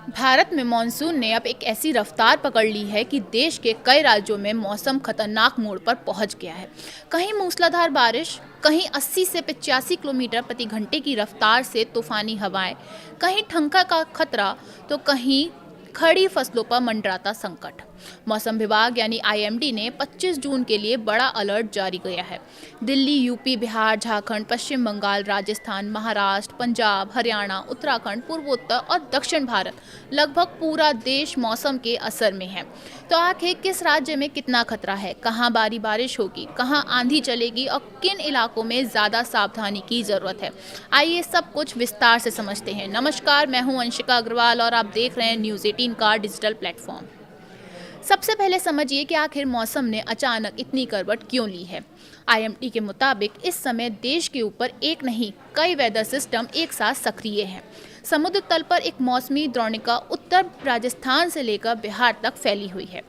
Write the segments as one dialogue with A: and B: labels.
A: भारत में मानसून ने अब एक ऐसी रफ्तार पकड़ ली है कि देश के कई राज्यों में मौसम खतरनाक मोड़ पर पहुंच गया है। कहीं मूसलाधार बारिश, कहीं 80 से 85 किलोमीटर प्रति घंटे की रफ्तार से तूफानी हवाएं, कहीं ठनका का खतरा, तो कहीं खड़ी फसलों पर मंडराता संकट। मौसम विभाग यानी आईएमडी ने 25 जून के लिए बड़ा अलर्ट जारी किया है। दिल्ली, यूपी, बिहार, झारखंड, पश्चिम बंगाल, राजस्थान, महाराष्ट्र, पंजाब, हरियाणा, उत्तराखंड, पूर्वोत्तर और दक्षिण भारत, लगभग पूरा देश मौसम के असर में है। तो आखिर किस राज्य में कितना खतरा है, कहाँ भारी बारिश होगी, कहाँ आंधी चलेगी और किन इलाकों में ज़्यादा सावधानी की ज़रूरत है, आइए सब कुछ विस्तार से समझते हैं। नमस्कार, मैं हूं अंशिका अग्रवाल और आप देख रहे हैं न्यूज़ 18 का डिजिटल प्लेटफॉर्म। सबसे पहले समझिए कि आखिर मौसम ने अचानक इतनी करवट क्यों ली है। आईएमडी के मुताबिक इस समय देश के ऊपर एक नहीं कई वेदर सिस्टम एक साथ सक्रिय हैं। समुद्र तल पर एक मौसमी द्रोणिका उत्तर राजस्थान से लेकर बिहार तक फैली हुई है।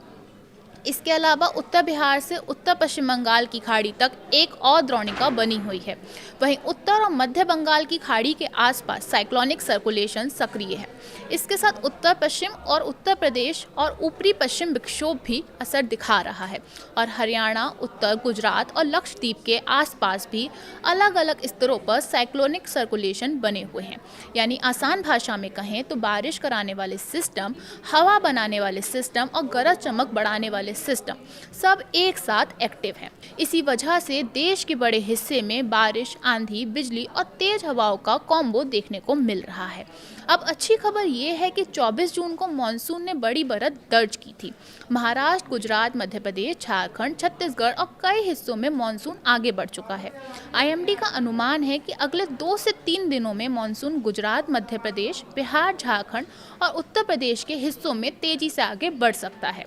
A: इसके अलावा उत्तर बिहार से उत्तर पश्चिम बंगाल की खाड़ी तक एक और द्रोणिका बनी हुई है। वहीं उत्तर और मध्य बंगाल की खाड़ी के आसपास साइक्लोनिक सर्कुलेशन सक्रिय है। इसके साथ उत्तर पश्चिम और उत्तर प्रदेश और ऊपरी पश्चिम विक्षोभ भी असर दिखा रहा है और हरियाणा, उत्तर गुजरात और लक्षद्वीप के आसपास भी अलग अलग स्तरों पर साइक्लोनिक सर्कुलेशन बने हुए हैं। यानी आसान भाषा में कहें तो बारिश कराने वाले सिस्टम, हवा बनाने वाले सिस्टम और गरज चमक बढ़ाने वाले सिस्टम सब एक साथ एक्टिव हैं। इसी वजह से देश के बड़े हिस्से में बारिश, आंधी, बिजली और तेज हवाओं का कॉम्बो देखने को मिल रहा है। अब अच्छी खबर ये है कि 24 जून को मानसून ने बड़ी बढ़त दर्ज की थी। महाराष्ट्र, गुजरात, मध्य प्रदेश, झारखंड, छत्तीसगढ़ और कई हिस्सों में मानसून आगे बढ़ चुका है। आईएमडी का अनुमान है कि अगले 2 से 3 दिनों में मानसून गुजरात, मध्य प्रदेश, बिहार, झारखंड और उत्तर प्रदेश के हिस्सों में तेजी से आगे बढ़ सकता है।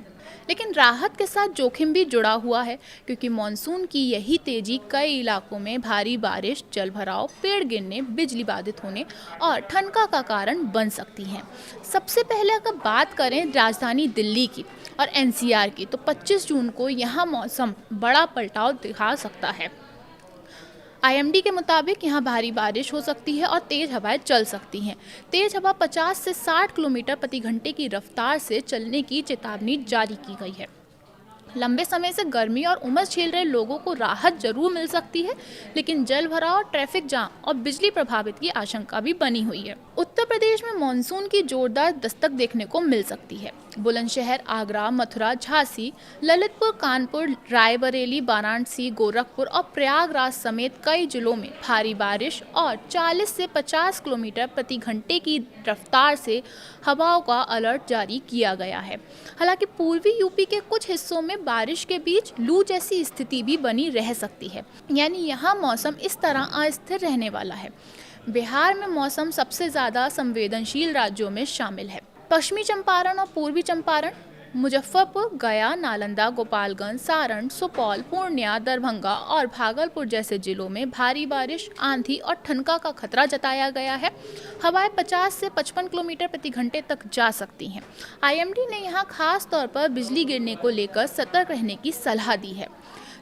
A: लेकिन राहत के साथ जोखिम भी जुड़ा हुआ है, क्योंकि मानसून की यही तेजी कई इलाकों में भारी बारिश, जलभराव, पेड़ गिरने, बिजली बाधित होने और ठनका का कारण बन सकती है। सबसे पहले अगर बात करें राजधानी दिल्ली की और एनसीआर की, तो 25 जून को यहाँ मौसम बड़ा पलटाव दिखा सकता है। आईएमडी के मुताबिक यहाँ भारी बारिश हो सकती है और तेज हवाएं चल सकती हैं। तेज हवा 50 से 60 किलोमीटर प्रति घंटे की रफ्तार से चलने की चेतावनी जारी की गई है। लंबे समय से गर्मी और उमस झेल रहे लोगों को राहत जरूर मिल सकती है, लेकिन जल भराव, ट्रैफिक जाम और बिजली प्रभावित की आशंका भी बनी हुई है। उत्तर प्रदेश में मानसून की जोरदार दस्तक देखने को मिल सकती है। बुलंदशहर, आगरा, मथुरा, झांसी, ललितपुर, कानपुर, रायबरेली, वाराणसी, गोरखपुर और प्रयागराज समेत कई जिलों में भारी बारिश और 40 से 50 किलोमीटर प्रति घंटे की रफ्तार से हवाओं का अलर्ट जारी किया गया है। हालांकि पूर्वी यूपी के कुछ हिस्सों में बारिश के बीच लू जैसी स्थिति भी बनी रह सकती है। यानी यहाँ मौसम इस तरह अस्थिर रहने वाला है। बिहार में मौसम सबसे ज़्यादा संवेदनशील राज्यों में शामिल है। पश्चिमी चंपारण और पूर्वी चंपारण, मुजफ्फरपुर, गया, नालंदा, गोपालगंज, सारण, सुपौल, पूर्णिया, दरभंगा और भागलपुर जैसे जिलों में भारी बारिश, आंधी और ठनका का खतरा जताया गया है। हवाएं 50 से 55 किलोमीटर प्रति घंटे तक जा सकती हैं। आईएमडी ने यहाँ खास तौर पर बिजली गिरने को लेकर सतर्क रहने की सलाह दी है।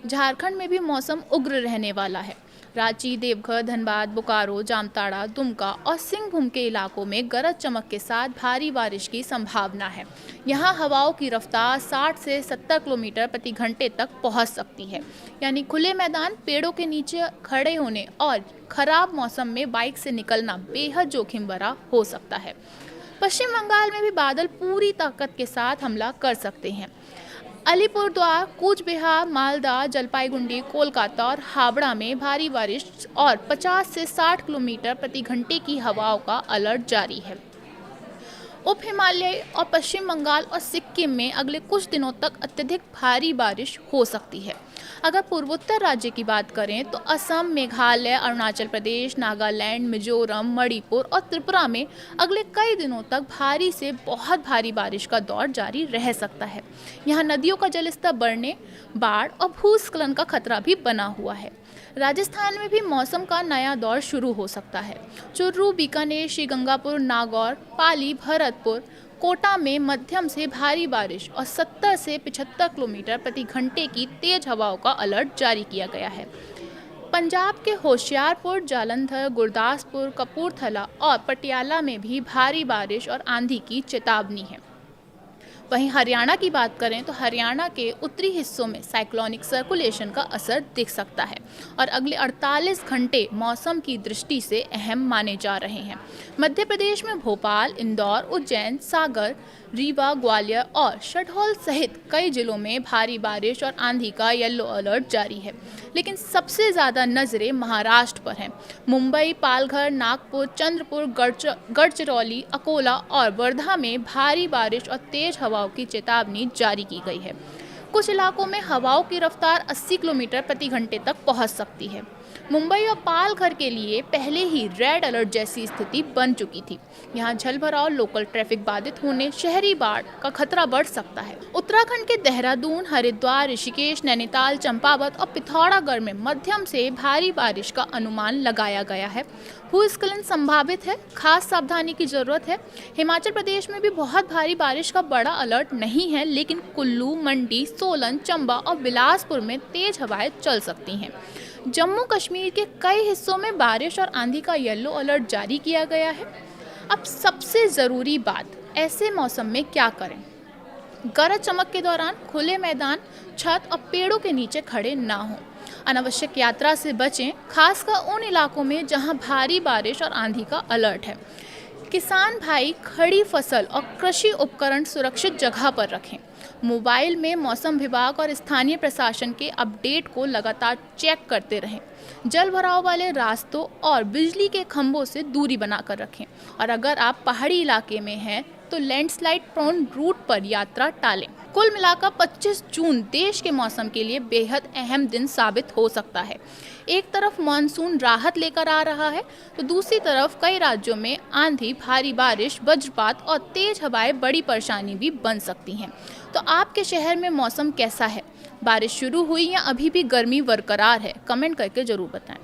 A: झारखंड में भी मौसम उग्र रहने वाला है। रांची, देवघर, धनबाद, बोकारो, जामताड़ा, दुमका और सिंहभूम के इलाकों में गरज चमक के साथ भारी बारिश की संभावना है। यहाँ हवाओं की रफ्तार 60 से 70 किलोमीटर प्रति घंटे तक पहुँच सकती है। यानी खुले मैदान, पेड़ों के नीचे खड़े होने और खराब मौसम में बाइक से निकलना बेहद जोखिम भरा हो सकता है। पश्चिम बंगाल में भी बादल पूरी ताकत के साथ हमला कर सकते हैं। अलीपुरद्वार, कूच बिहार, मालदा, जलपाईगुड़ी, कोलकाता और हावड़ा में भारी बारिश और 50 से 60 किलोमीटर प्रति घंटे की हवाओं का अलर्ट जारी है। उप हिमालय और पश्चिम बंगाल और सिक्किम में अगले कुछ दिनों तक अत्यधिक भारी बारिश हो सकती है। अगर पूर्वोत्तर राज्य की बात करें तो असम, मेघालय, अरुणाचल प्रदेश, नागालैंड, मिजोरम, मणिपुर और त्रिपुरा में अगले कई दिनों तक भारी से बहुत भारी बारिश का दौर जारी रह सकता है। यहाँ नदियों का जलस्तर बढ़ने, बाढ़ और भूस्खलन का खतरा भी बना हुआ है। राजस्थान में भी मौसम का नया दौर शुरू हो सकता है। चुरू, बीकानेर, श्रीगंगापुर, नागौर, पाली, भरतपुर, कोटा में मध्यम से भारी बारिश और 70 से 75 किलोमीटर प्रति घंटे की तेज हवाओं का अलर्ट जारी किया गया है। पंजाब के होशियारपुर, जालंधर, गुरदासपुर, कपूरथला और पटियाला में भी भारी बारिश और आंधी की चेतावनी है। वहीं हरियाणा की बात करें तो हरियाणा के उत्तरी हिस्सों में साइक्लोनिक सर्कुलेशन का असर दिख सकता है और अगले 48 घंटे मौसम की दृष्टि से अहम माने जा रहे हैं। मध्य प्रदेश में भोपाल, इंदौर, उज्जैन, सागर, रीवा, ग्वालियर और शहडोल सहित कई जिलों में भारी बारिश और आंधी का येलो अलर्ट जारी है, लेकिन सबसे ज़्यादा नज़रें महाराष्ट्र पर हैं। मुंबई, पालघर, नागपुर, चंद्रपुर, गढ़चिरौली, अकोला और वर्धा में भारी बारिश और तेज हवाओं की चेतावनी जारी की गई है। कुछ इलाकों में हवाओं की रफ्तार 80 किलोमीटर प्रति घंटे तक पहुंच सकती है। मुंबई और पालघर के लिए पहले ही रेड अलर्ट जैसी स्थिति बन चुकी थी। यहाँ जलभराव, लोकल ट्रैफिक बाधित होने, शहरी बाढ़ का खतरा बढ़ सकता है। उत्तराखंड के देहरादून, हरिद्वार, ऋषिकेश, नैनीताल, चंपावत और पिथौरागढ़ में मध्यम से भारी बारिश का अनुमान लगाया गया है। भूस्खलन संभावित है, खास सावधानी की जरूरत है। हिमाचल प्रदेश में भी बहुत भारी बारिश का बड़ा अलर्ट नहीं है, लेकिन कुल्लू, मंडी, सोलन, चंबा और बिलासपुर में तेज हवाएं चल सकती हैं। जम्मू कश्मीर के कई हिस्सों में बारिश और आंधी का येलो अलर्ट जारी किया गया है। अब सबसे ज़रूरी बात, ऐसे मौसम में क्या करें? गरज चमक के दौरान खुले मैदान, छत और पेड़ों के नीचे खड़े ना हों। अनावश्यक यात्रा से बचें, खासकर उन इलाकों में जहां भारी बारिश और आंधी का अलर्ट है। किसान भाई खड़ी फसल और कृषि उपकरण सुरक्षित जगह पर रखें। मोबाइल में मौसम विभाग और स्थानीय प्रशासन के अपडेट को लगातार चेक करते रहें। जल भराव वाले रास्तों और बिजली के खंभों से दूरी बनाकर रखें और अगर आप पहाड़ी इलाके में हैं तो लैंडस्लाइड प्रोन रूट पर यात्रा टालें। कुल मिलाकर 25 जून देश के मौसम के लिए बेहद अहम दिन साबित हो सकता है। एक तरफ मानसून राहत लेकर आ रहा है तो दूसरी तरफ कई राज्यों में आंधी, भारी बारिश, वज्रपात और तेज हवाएं बड़ी परेशानी भी बन सकती हैं। तो आपके शहर में मौसम कैसा है? बारिश शुरू हुई या अभी भी गर्मी बरकरार है? कमेंट करके जरूर बताएं।